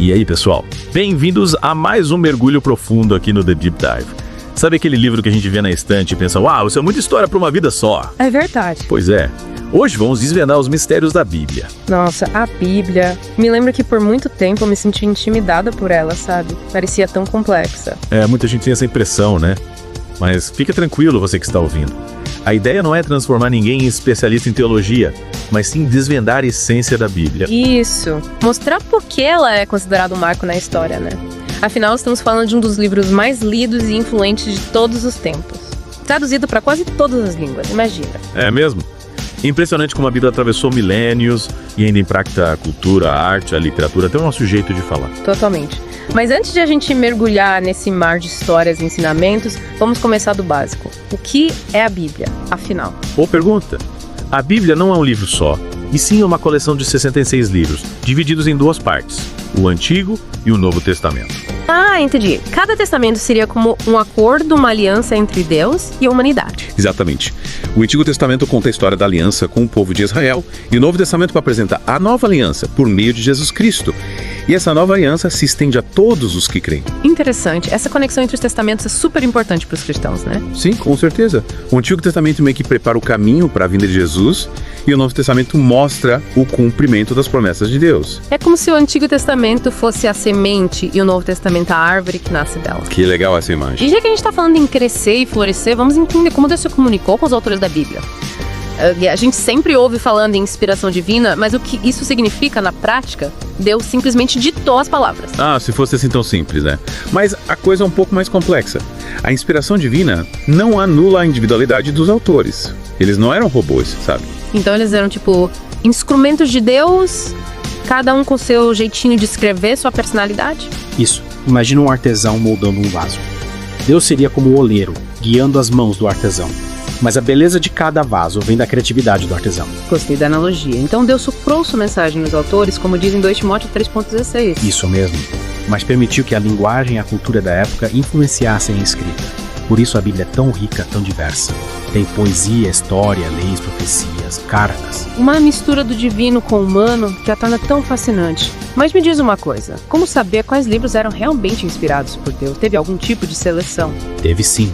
E aí, pessoal? Bem-vindos a mais um mergulho profundo aqui no The Deep Dive. Sabe aquele livro que a gente vê na estante e pensa, uau, isso é muita história para uma vida só? É verdade. Pois é. Hoje vamos desvendar os mistérios da Bíblia. Nossa, a Bíblia. Me lembro que por muito tempo eu me senti intimidada por ela, sabe? Parecia tão complexa. Muita gente tem essa impressão, né? Mas fica tranquilo, você que está ouvindo. A ideia não é transformar ninguém em especialista em teologia, mas sim desvendar a essência da Bíblia. Isso. Mostrar por que ela é considerada um marco na história, né? Afinal, estamos falando de um dos livros mais lidos e influentes de todos os tempos. Traduzido para quase todas as línguas, imagina. É mesmo? Impressionante como a Bíblia atravessou milênios e ainda impacta a cultura, a arte, a literatura, até o nosso jeito de falar. Totalmente. Mas antes de a gente mergulhar nesse mar de histórias e ensinamentos, vamos começar do básico. O que é a Bíblia, afinal? Boa pergunta. A Bíblia não é um livro só, e sim uma coleção de 66 livros, divididos em duas partes, o Antigo e o Novo Testamento. Ah, entendi. Cada testamento seria como um acordo, uma aliança entre Deus e a humanidade. Exatamente. O Antigo Testamento conta a história da aliança com o povo de Israel, e o Novo Testamento apresenta a nova aliança por meio de Jesus Cristo. E essa nova aliança se estende a todos os que creem. Interessante. Essa conexão entre os testamentos é super importante para os cristãos, né? Sim, com certeza. O Antigo Testamento meio que prepara o caminho para a vinda de Jesus, e o Novo Testamento mostra o cumprimento das promessas de Deus. É como se o Antigo Testamento fosse a semente e o Novo Testamento a árvore que nasce dela. Que legal essa imagem. E já que a gente está falando em crescer e florescer, vamos entender como Deus se comunicou com os autores da Bíblia. A gente sempre ouve falando em inspiração divina, mas o que isso significa na prática? Deus simplesmente ditou as palavras. Ah, se fosse assim tão simples, né? Mas a coisa é um pouco mais complexa. A inspiração divina não anula a individualidade dos autores. Eles não eram robôs, sabe? Então eles eram tipo instrumentos de Deus, cada um com seu jeitinho de escrever, sua personalidade? Isso. Imagina um artesão moldando um vaso. Deus seria como o oleiro, guiando as mãos do artesão. Mas a beleza de cada vaso vem da criatividade do artesão. Gostei da analogia. Então Deus soprou sua mensagem nos autores, como diz em 2 Timóteo 3.16. Isso mesmo. Mas permitiu que a linguagem e a cultura da época influenciassem a escrita. Por isso a Bíblia é tão rica, tão diversa. Tem poesia, história, leis, profecias, cartas. Uma mistura do divino com o humano que a torna tão fascinante. Mas me diz uma coisa, como saber quais livros eram realmente inspirados por Deus? Teve algum tipo de seleção? Teve sim.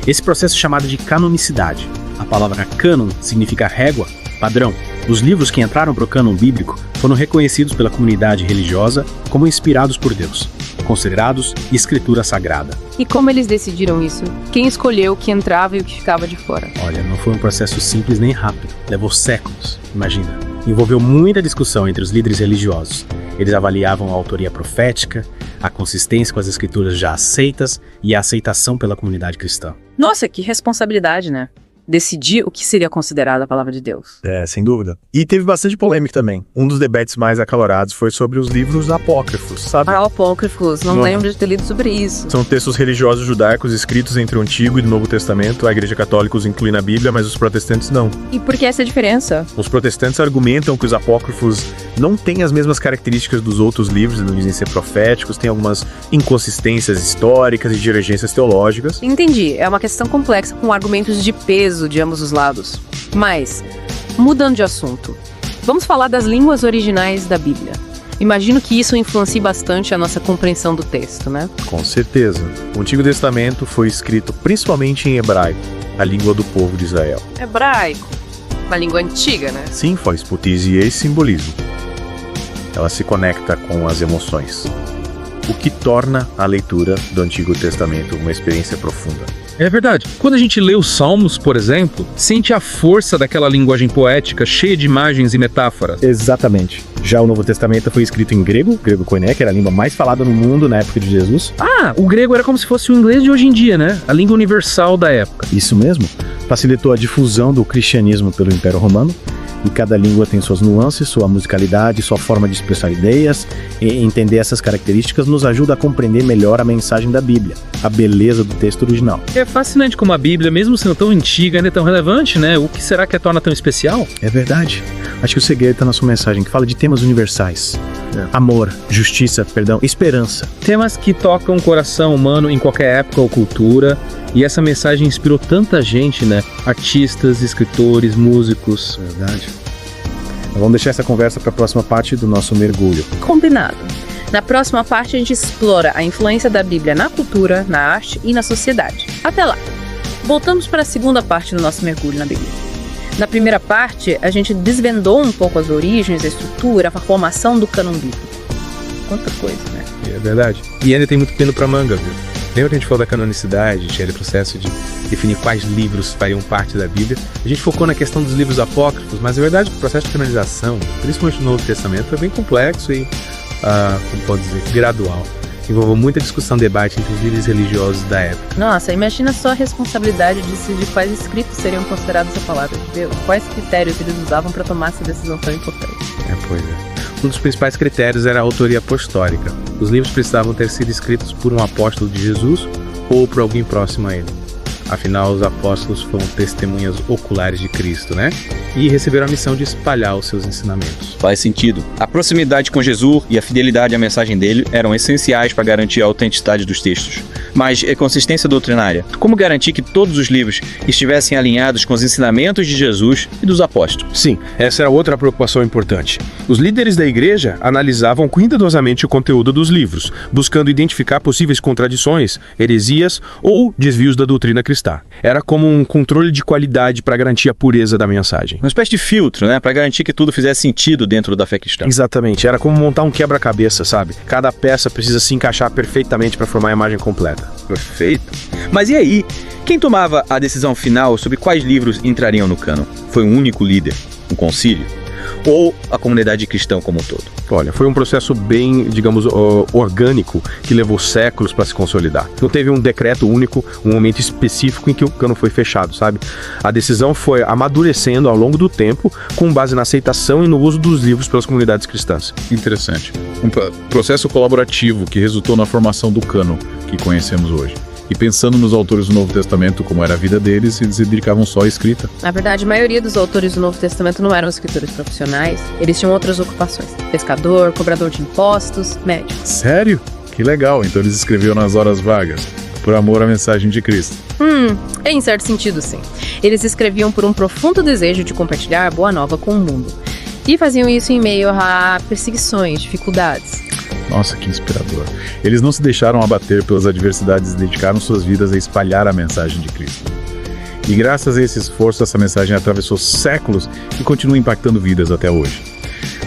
Esse processo é chamado de canonicidade. A palavra cânon significa régua, padrão. Os livros que entraram para o cânon bíblico foram reconhecidos pela comunidade religiosa como inspirados por Deus, considerados escritura sagrada. E como eles decidiram isso? Quem escolheu o que entrava e o que ficava de fora? Olha, não foi um processo simples nem rápido. Levou séculos, imagina. Envolveu muita discussão entre os líderes religiosos. Eles avaliavam a autoria profética, a consistência com as escrituras já aceitas e a aceitação pela comunidade cristã. Nossa, que responsabilidade, né? Decidir o que seria considerado a palavra de Deus. Sem dúvida. E teve bastante polêmica também. Um dos debates mais acalorados foi sobre os livros apócrifos, sabe? Apócrifos, não lembro de ter lido sobre isso. São textos religiosos judaicos escritos entre o Antigo e o Novo Testamento. A Igreja Católica os inclui na Bíblia, mas os protestantes não. E por que essa diferença? Os protestantes argumentam que os apócrifos não têm as mesmas características dos outros livros, não dizem ser proféticos, tem algumas inconsistências históricas e divergências teológicas. Entendi, é uma questão complexa com argumentos de peso de ambos os lados. Mas, mudando de assunto, vamos falar das línguas originais da Bíblia. Imagino que isso influencie bastante a nossa compreensão do texto, né? Com certeza. O Antigo Testamento foi escrito principalmente em hebraico, a língua do povo de Israel. Hebraico. Uma língua antiga, né? Sim, faz poesia e simbolismo. Ela se conecta com as emoções, o que torna a leitura do Antigo Testamento uma experiência profunda. É verdade. Quando a gente lê os Salmos, por exemplo, sente a força daquela linguagem poética cheia de imagens e metáforas. Exatamente. Já o Novo Testamento foi escrito em grego koiné, que era a língua mais falada no mundo na época de Jesus. Ah, o grego era como se fosse o inglês de hoje em dia, né? A língua universal da época. Isso mesmo. Facilitou a difusão do cristianismo pelo Império Romano. E cada língua tem suas nuances, sua musicalidade, sua forma de expressar ideias, e entender essas características nos ajuda a compreender melhor a mensagem da Bíblia, a beleza do texto original. É fascinante como a Bíblia, mesmo sendo tão antiga, ainda é tão relevante, né? O que será que a torna tão especial? É verdade. Acho que o segredo está na sua mensagem, que fala de temas universais. Amor, justiça, perdão, esperança. Temas que tocam o coração humano em qualquer época ou cultura. E essa mensagem inspirou tanta gente, né? Artistas, escritores, músicos. Verdade. Vamos deixar essa conversa para a próxima parte do nosso mergulho. Combinado. Na próxima parte, a gente explora a influência da Bíblia na cultura, na arte e na sociedade. Até lá! Voltamos para a segunda parte do nosso mergulho na Bíblia. Na primeira parte, a gente desvendou um pouco as origens, a estrutura, a formação do cânon bíblico. Quanta coisa, né? É verdade. E ainda tem muito pano pra manga, viu? Lembra que a gente falou da canonicidade, tinha aquele processo de definir quais livros fariam parte da Bíblia. A gente focou na questão dos livros apócrifos, mas é verdade que o processo de canonização, principalmente no Novo Testamento, foi bem complexo e, como pode dizer, gradual. Envolveu muita discussão, debate entre os líderes religiosos da época. Nossa, imagina só a responsabilidade de decidir quais escritos seriam considerados a palavra de Deus. Quais critérios eles usavam para tomar essa decisão tão importante. Pois é. Um dos principais critérios era a autoria apostólica. Os livros precisavam ter sido escritos por um apóstolo de Jesus ou por alguém próximo a ele. Afinal, os apóstolos foram testemunhas oculares de Cristo, né? E receberam a missão de espalhar os seus ensinamentos. Faz sentido. A proximidade com Jesus e a fidelidade à mensagem dele eram essenciais para garantir a autenticidade dos textos. Mas a consistência doutrinária. Como garantir que todos os livros estivessem alinhados com os ensinamentos de Jesus e dos apóstolos? Sim, essa era outra preocupação importante. Os líderes da igreja analisavam cuidadosamente o conteúdo dos livros, buscando identificar possíveis contradições, heresias ou desvios da doutrina cristã. Era como um controle de qualidade para garantir a pureza da mensagem. Uma espécie de filtro, né? Para garantir que tudo fizesse sentido dentro da fé cristã. Exatamente. Era como montar um quebra-cabeça, sabe? Cada peça precisa se encaixar perfeitamente para formar a imagem completa. Perfeito. Mas e aí? Quem tomava a decisão final sobre quais livros entrariam no cânon? Foi um único líder? Um concílio? Ou a comunidade cristã como um todo? Olha, foi um processo bem, digamos, orgânico, que levou séculos para se consolidar. Não teve um decreto único, um momento específico em que o cânon foi fechado, sabe? A decisão foi amadurecendo ao longo do tempo, com base na aceitação e no uso dos livros pelas comunidades cristãs. Interessante. Um processo colaborativo que resultou na formação do cânon que conhecemos hoje. E pensando nos autores do Novo Testamento, como era a vida deles, eles se dedicavam só à escrita. Na verdade, a maioria dos autores do Novo Testamento não eram escritores profissionais. Eles tinham outras ocupações. Pescador, cobrador de impostos, médico. Sério? Que legal. Então eles escreviam nas horas vagas, por amor à mensagem de Cristo. Em certo sentido, sim. Eles escreviam por um profundo desejo de compartilhar a boa nova com o mundo. E faziam isso em meio a perseguições, dificuldades. Nossa, que inspirador. Eles não se deixaram abater pelas adversidades e dedicaram suas vidas a espalhar a mensagem de Cristo. E graças a esse esforço, essa mensagem atravessou séculos e continua impactando vidas até hoje.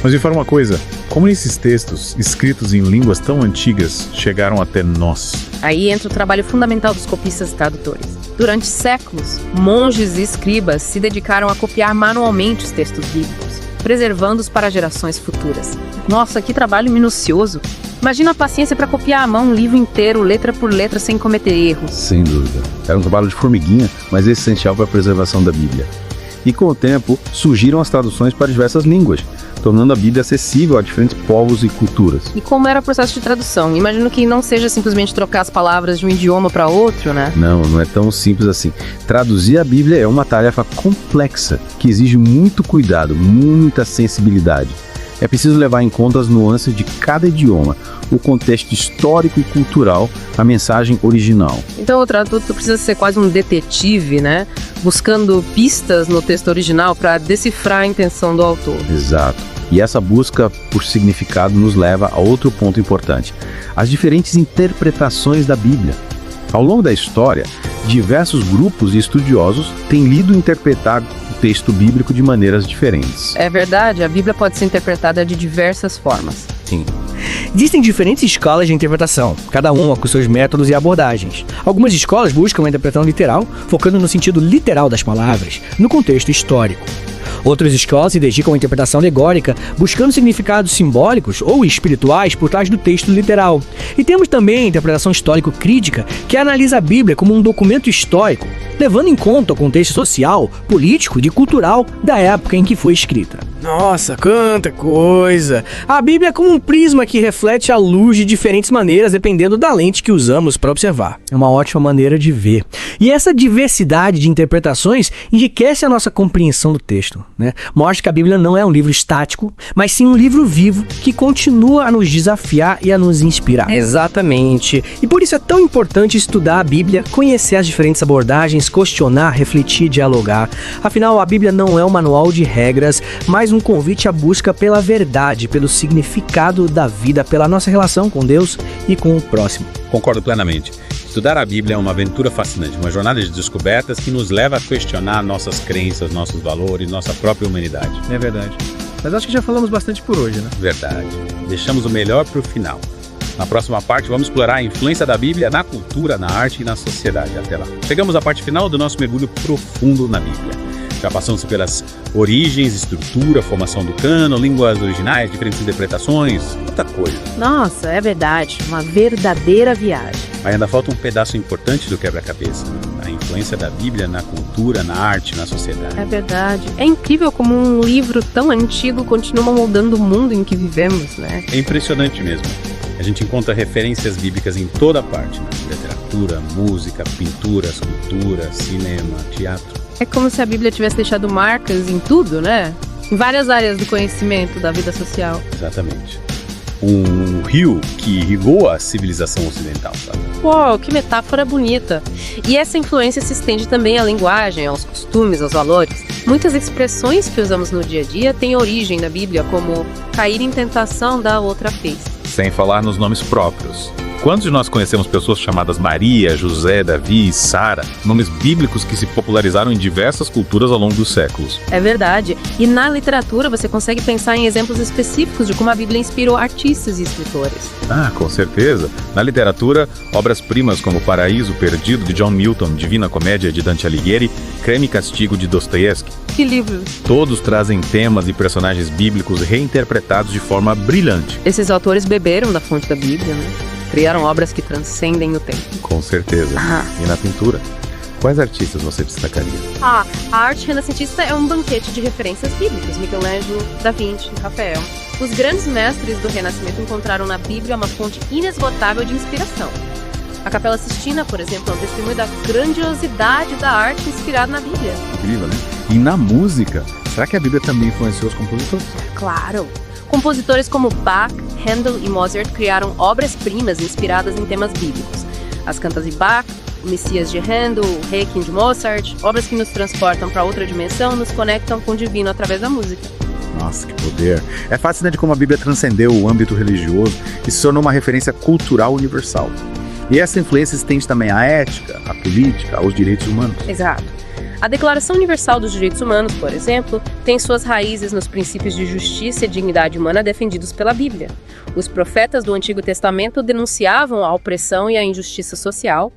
Mas me fala uma coisa, como esses textos, escritos em línguas tão antigas, chegaram até nós? Aí entra o trabalho fundamental dos copistas e tradutores. Durante séculos, monges e escribas se dedicaram a copiar manualmente os textos bíblicos, preservando-os para gerações futuras. Nossa, que trabalho minucioso! Imagina a paciência para copiar à mão um livro inteiro, letra por letra, sem cometer erros. Sem dúvida. Era um trabalho de formiguinha, mas essencial para a preservação da Bíblia. E com o tempo, surgiram as traduções para diversas línguas, tornando a Bíblia acessível a diferentes povos e culturas. E como era o processo de tradução? Imagino que não seja simplesmente trocar as palavras de um idioma para outro, né? Não é tão simples assim. Traduzir a Bíblia é uma tarefa complexa, que exige muito cuidado, muita sensibilidade. É preciso levar em conta as nuances de cada idioma, o contexto histórico e cultural, a mensagem original. Então o tradutor precisa ser quase um detetive, né? Buscando pistas no texto original para decifrar a intenção do autor. Exato. E essa busca por significado nos leva a outro ponto importante: as diferentes interpretações da Bíblia. Ao longo da história, diversos grupos e estudiosos têm lido e interpretado o texto bíblico de maneiras diferentes. É verdade, a Bíblia pode ser interpretada de diversas formas. Sim. Existem diferentes escolas de interpretação, cada uma com seus métodos e abordagens. Algumas escolas buscam a interpretação literal, focando no sentido literal das palavras, no contexto histórico. Outras escolas se dedicam à interpretação alegórica, buscando significados simbólicos ou espirituais por trás do texto literal. E temos também a interpretação histórico-crítica, que analisa a Bíblia como um documento histórico, levando em conta o contexto social, político e cultural da época em que foi escrita. Nossa, quanta coisa! A Bíblia é como um prisma que reflete a luz de diferentes maneiras, dependendo da lente que usamos para observar. É uma ótima maneira de ver. E essa diversidade de interpretações enriquece a nossa compreensão do texto, né? Mostra que a Bíblia não é um livro estático, mas sim um livro vivo que continua a nos desafiar e a nos inspirar. Exatamente. E por isso é tão importante estudar a Bíblia, conhecer as diferentes abordagens, questionar, refletir, dialogar. Afinal, a Bíblia não é um manual de regras, mas um convite à busca pela verdade, pelo significado da vida, pela nossa relação com Deus e com o próximo. Concordo plenamente. Estudar a Bíblia é uma aventura fascinante, uma jornada de descobertas que nos leva a questionar nossas crenças, nossos valores, nossa própria humanidade. É verdade. Mas acho que já falamos bastante por hoje, né? Verdade. Deixamos o melhor para o final. Na próxima parte, vamos explorar a influência da Bíblia na cultura, na arte e na sociedade. Até lá. Chegamos à parte final do nosso mergulho profundo na Bíblia. Já passamos pelas origens, estrutura, formação do cânon, línguas originais, diferentes interpretações, muita coisa. Nossa, é verdade. Uma verdadeira viagem. Mas ainda falta um pedaço importante do quebra-cabeça. A influência da Bíblia na cultura, na arte, na sociedade. É verdade. É incrível como um livro tão antigo continua moldando o mundo em que vivemos, né? É impressionante mesmo. A gente encontra referências bíblicas em toda parte, né? Literatura, música, pintura, escultura, cinema, teatro. É como se a Bíblia tivesse deixado marcas em tudo, né? Em várias áreas do conhecimento, da vida social. Exatamente. Um rio que irrigou a civilização ocidental, sabe? Uau, que metáfora bonita! E essa influência se estende também à linguagem, aos costumes, aos valores. Muitas expressões que usamos no dia a dia têm origem na Bíblia, como cair em tentação da outra vez. Sem falar nos nomes próprios. Quantos de nós conhecemos pessoas chamadas Maria, José, Davi e Sara, nomes bíblicos que se popularizaram em diversas culturas ao longo dos séculos? É verdade. E na literatura você consegue pensar em exemplos específicos de como a Bíblia inspirou artistas e escritores. Ah, com certeza. Na literatura, obras-primas como Paraíso Perdido, de John Milton, Divina Comédia, de Dante Alighieri, Crime e Castigo, de Dostoiévski. Que livros! Todos trazem temas e personagens bíblicos reinterpretados de forma brilhante. Esses autores beberam da fonte da Bíblia, né? Criaram obras que transcendem o tempo. Com certeza. E na pintura? Quais artistas você destacaria? A arte renascentista é um banquete de referências bíblicas. Michelangelo, Da Vinci, Rafael. Os grandes mestres do Renascimento encontraram na Bíblia uma fonte inesgotável de inspiração. A Capela Sistina, por exemplo, é um testemunho da grandiosidade da arte inspirada na Bíblia. Incrível, né? E na música, será que a Bíblia também influenciou os compositores? Claro! Compositores como Bach, Handel e Mozart criaram obras-primas inspiradas em temas bíblicos. As Cantas de Bach, o Messias de Handel, o Requiem de Mozart, obras que nos transportam para outra dimensão, nos conectam com o divino através da música. Nossa, que poder! É fascinante como a Bíblia transcendeu o âmbito religioso e se tornou uma referência cultural universal. E essa influência estende também à ética, à política, aos direitos humanos. Exato. A Declaração Universal dos Direitos Humanos, por exemplo, tem suas raízes nos princípios de justiça e dignidade humana defendidos pela Bíblia. Os profetas do Antigo Testamento denunciavam a opressão e a injustiça social,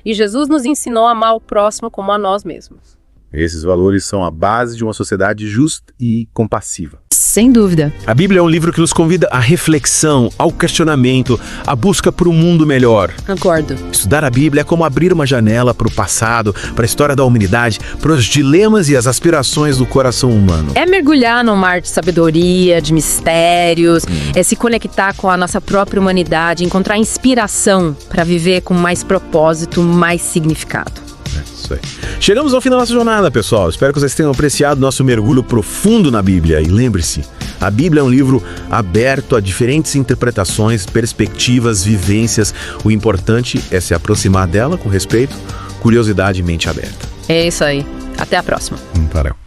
e Jesus nos ensinou a amar o próximo como a nós mesmos. Esses valores são a base de uma sociedade justa e compassiva. Sem dúvida. A Bíblia é um livro que nos convida à reflexão, ao questionamento, à busca por um mundo melhor. Concordo. Estudar a Bíblia é como abrir uma janela para o passado, para a história da humanidade, para os dilemas e as aspirações do coração humano. É mergulhar num mar de sabedoria, de mistérios, é se conectar com a nossa própria humanidade, encontrar inspiração para viver com mais propósito, mais significado. Isso aí. Chegamos ao final da nossa jornada, pessoal. Espero que vocês tenham apreciado nosso mergulho profundo na Bíblia. E lembre-se, a Bíblia é um livro aberto a diferentes interpretações, perspectivas, vivências. O importante é se aproximar dela com respeito, curiosidade e mente aberta. É isso aí. Até a próxima. Valeu.